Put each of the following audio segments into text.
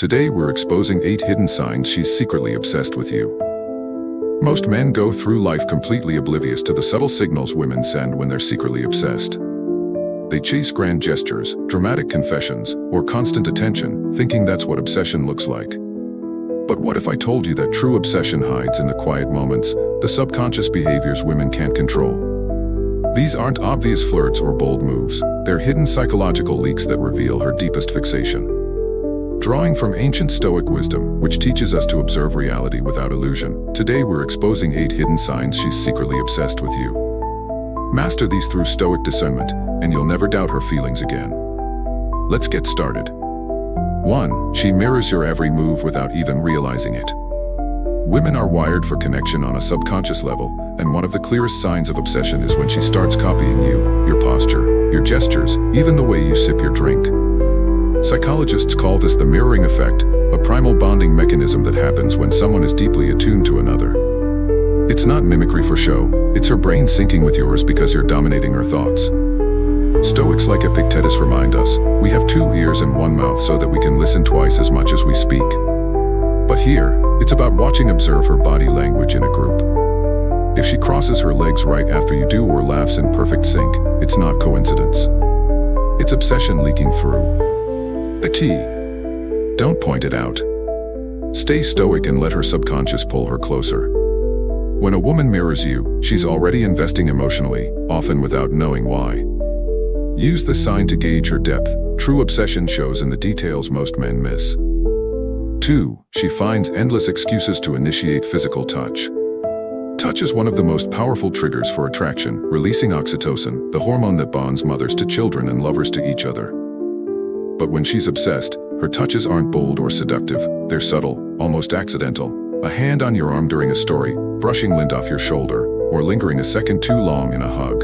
Today we're exposing 8 hidden signs she's secretly obsessed with you. Most men go through life completely oblivious to the subtle signals women send when they're secretly obsessed. They chase grand gestures, dramatic confessions, or constant attention, thinking that's what obsession looks like. But what if I told you that true obsession hides in the quiet moments, the subconscious behaviors women can't control? These aren't obvious flirts or bold moves, they're hidden psychological leaks that reveal her deepest fixation. Drawing from ancient Stoic wisdom, which teaches us to observe reality without illusion, today we're exposing 8 hidden signs she's secretly obsessed with you. Master these through Stoic discernment, and you'll never doubt her feelings again. Let's get started. 1. She mirrors your every move without even realizing it. Women are wired for connection on a subconscious level, and one of the clearest signs of obsession is when she starts copying you, your posture, your gestures, even the way you sip your drink. Psychologists call this the mirroring effect, a primal bonding mechanism that happens when someone is deeply attuned to another. It's not mimicry for show, it's her brain syncing with yours because you're dominating her thoughts. Stoics like Epictetus remind us, we have 2 ears and 1 mouth so that we can listen twice as much as we speak. But here, it's about observe her body language in a group. If she crosses her legs right after you do or laughs in perfect sync, it's not coincidence. It's obsession leaking through. The key: don't point it out. Stay stoic and let her subconscious pull her closer. When a woman mirrors you, she's already investing emotionally, often without knowing why. Use this sign to gauge her depth. True obsession shows in the details most men miss. 2. She finds endless excuses to initiate physical touch. Touch is one of the most powerful triggers for attraction, releasing oxytocin, the hormone that bonds mothers to children and lovers to each other. But when she's obsessed, her touches aren't bold or seductive, they're subtle, almost accidental. A hand on your arm during a story, brushing lint off your shoulder, or lingering a second too long in a hug.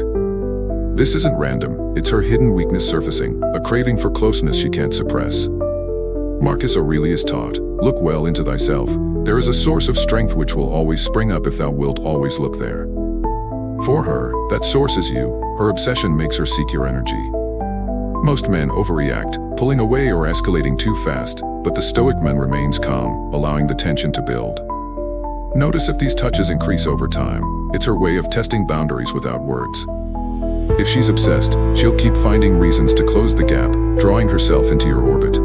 This isn't random, it's her hidden weakness surfacing, a craving for closeness she can't suppress. Marcus Aurelius taught, "Look well into thyself, there is a source of strength which will always spring up if thou wilt always look there." For her, that source is you. Her obsession makes her seek your energy. Most men overreact, pulling away or escalating too fast, but the Stoic man remains calm, allowing the tension to build. Notice if these touches increase over time. It's her way of testing boundaries without words. If she's obsessed, she'll keep finding reasons to close the gap, drawing herself into your orbit.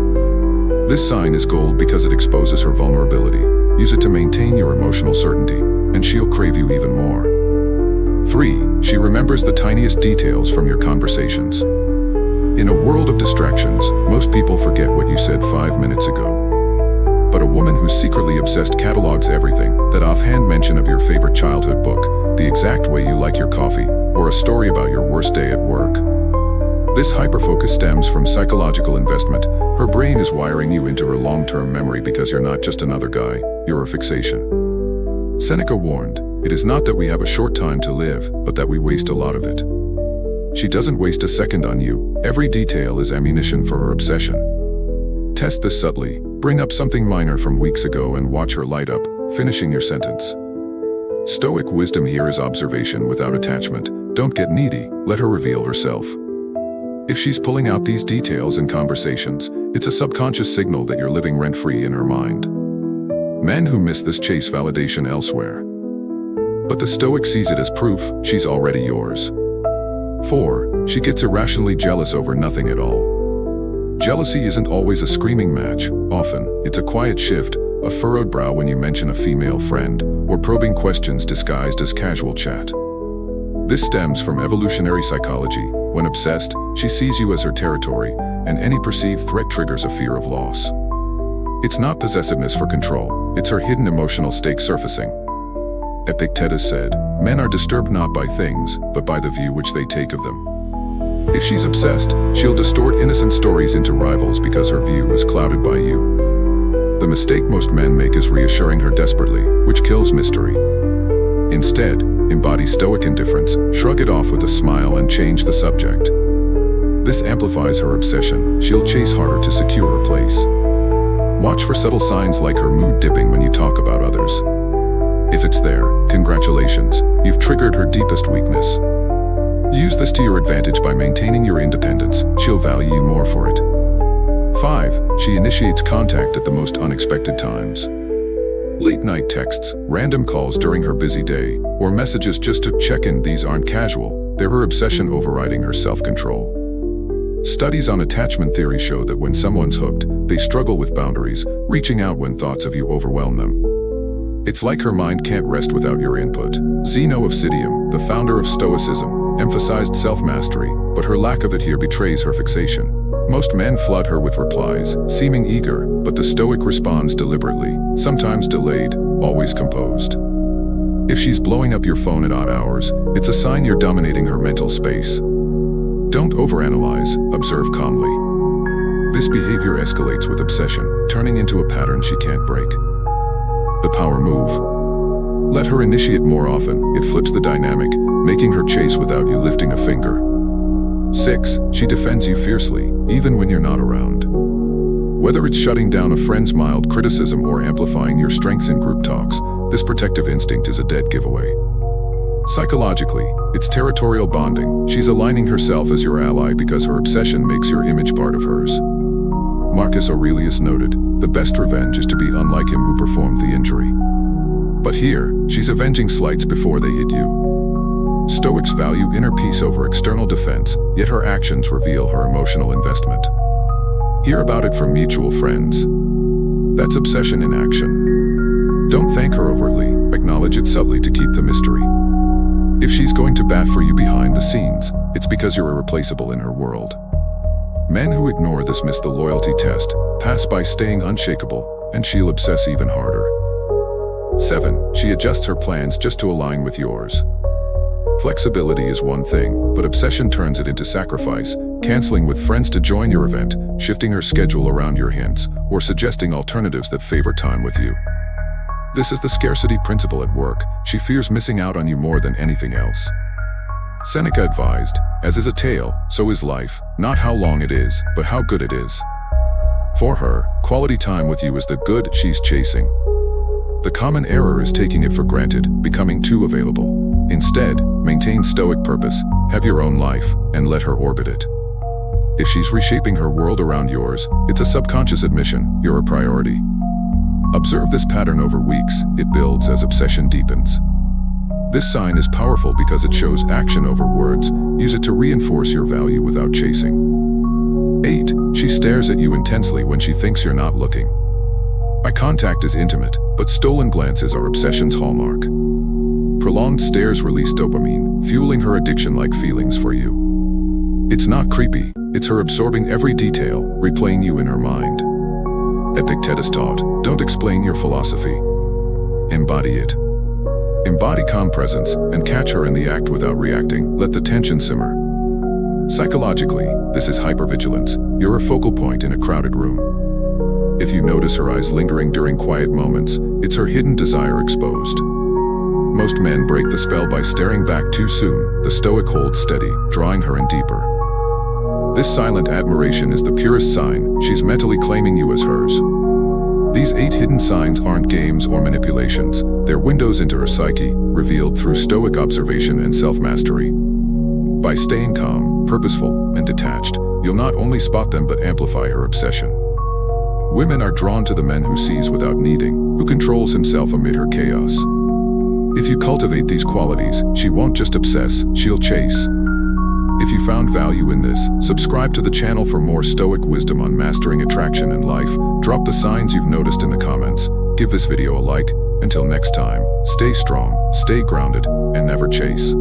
This sign is gold because it exposes her vulnerability. Use it to maintain your emotional certainty, and she'll crave you even more. 3. She remembers the tiniest details from your conversations. In a world of distractions, most people forget what you said 5 minutes ago. But a woman who's secretly obsessed catalogs everything, that offhand mention of your favorite childhood book, the exact way you like your coffee, or a story about your worst day at work. This hyperfocus stems from psychological investment. Her brain is wiring you into her long-term memory because you're not just another guy, you're a fixation. Seneca warned, "It is not that we have a short time to live, but that we waste a lot of it." She doesn't waste a second on you. Every detail is ammunition for her obsession. Test this subtly. Bring up something minor from weeks ago and watch her light up, finishing your sentence. Stoic wisdom here is observation without attachment. Don't get needy, let her reveal herself. If she's pulling out these details in conversations, it's a subconscious signal that you're living rent-free in her mind. Men who miss this chase validation elsewhere. But the Stoic sees it as proof she's already yours. 4. She gets irrationally jealous over nothing at all. Jealousy isn't always a screaming match. Often, it's a quiet shift, a furrowed brow when you mention a female friend, or probing questions disguised as casual chat. This stems from evolutionary psychology. When obsessed, she sees you as her territory, and any perceived threat triggers a fear of loss. It's not possessiveness for control, it's her hidden emotional stake surfacing. Epictetus said, "Men are disturbed not by things, but by the view which they take of them." If she's obsessed, she'll distort innocent stories into rivals because her view is clouded by you. The mistake most men make is reassuring her desperately, which kills mystery. Instead, embody Stoic indifference, shrug it off with a smile and change the subject. This amplifies her obsession. She'll chase harder to secure her place. Watch for subtle signs like her mood dipping when you talk about others. If it's there, congratulations, you've triggered her deepest weakness. Use this to your advantage by maintaining your independence. She'll value you more for it. 5. She initiates contact at the most unexpected times. Late-night texts, random calls during her busy day, or messages just to check in. These aren't casual, they're her obsession overriding her self-control. Studies on attachment theory show that when someone's hooked, they struggle with boundaries, reaching out when thoughts of you overwhelm them. It's like her mind can't rest without your input. Zeno of Citium, the founder of Stoicism, emphasized self-mastery, but her lack of it here betrays her fixation. Most men flood her with replies, seeming eager, but the Stoic responds deliberately, sometimes delayed, always composed. If she's blowing up your phone at odd hours, it's a sign you're dominating her mental space. Don't overanalyze, observe calmly. This behavior escalates with obsession, turning into a pattern she can't break. The power move. Let her initiate more often. It flips the dynamic, making her chase without you lifting a finger. 6. She defends you fiercely, even when you're not around. Whether it's shutting down a friend's mild criticism or amplifying your strengths in group talks, this protective instinct is a dead giveaway. Psychologically, it's territorial bonding. She's aligning herself as your ally because her obsession makes your image part of hers. Marcus Aurelius noted, "The best revenge is to be unlike him who performed the injury." But here, she's avenging slights before they hit you. Stoics value inner peace over external defense, yet her actions reveal her emotional investment. Hear about it from mutual friends. That's obsession in action. Don't thank her overtly, acknowledge it subtly to keep the mystery. If she's going to bat for you behind the scenes, it's because you're irreplaceable in her world. Men who ignore this miss the loyalty test, pass by staying unshakable, and she'll obsess even harder. 7. She adjusts her plans just to align with yours. Flexibility is one thing, but obsession turns it into sacrifice, canceling with friends to join your event, shifting her schedule around your hints, or suggesting alternatives that favor time with you. This is the scarcity principle at work. She fears missing out on you more than anything else. Seneca advised, "As is a tale, so is life, not how long it is, but how good it is." For her, quality time with you is the good she's chasing. The common error is taking it for granted, becoming too available. Instead, maintain stoic purpose, have your own life, and let her orbit it. If she's reshaping her world around yours, it's a subconscious admission, you're a priority. Observe this pattern over weeks, it builds as obsession deepens. This sign is powerful because it shows action over words. Use it to reinforce your value without chasing. 8. She stares at you intensely when she thinks you're not looking. Eye contact is intimate, but stolen glances are obsession's hallmark. Prolonged stares release dopamine, fueling her addiction-like feelings for you. It's not creepy, it's her absorbing every detail, replaying you in her mind. Epictetus taught, don't explain your philosophy. Embody it. Embody calm presence, and catch her in the act without reacting, let the tension simmer. Psychologically, this is hypervigilance. You're a focal point in a crowded room. If you notice her eyes lingering during quiet moments, it's her hidden desire exposed. Most men break the spell by staring back too soon. The Stoic holds steady, drawing her in deeper. This silent admiration is the purest sign she's mentally claiming you as hers. These 8 hidden signs aren't games or manipulations. They're windows into her psyche, revealed through Stoic observation and self-mastery. By staying calm, purposeful, and detached, you'll not only spot them but amplify her obsession. Women are drawn to the man who sees without needing, who controls himself amid her chaos. If you cultivate these qualities, she won't just obsess, she'll chase. If you found value in this, subscribe to the channel for more Stoic wisdom on mastering attraction and life. Drop the signs you've noticed in the comments. Give this video a like. Until next time, stay strong, stay grounded, and never chase.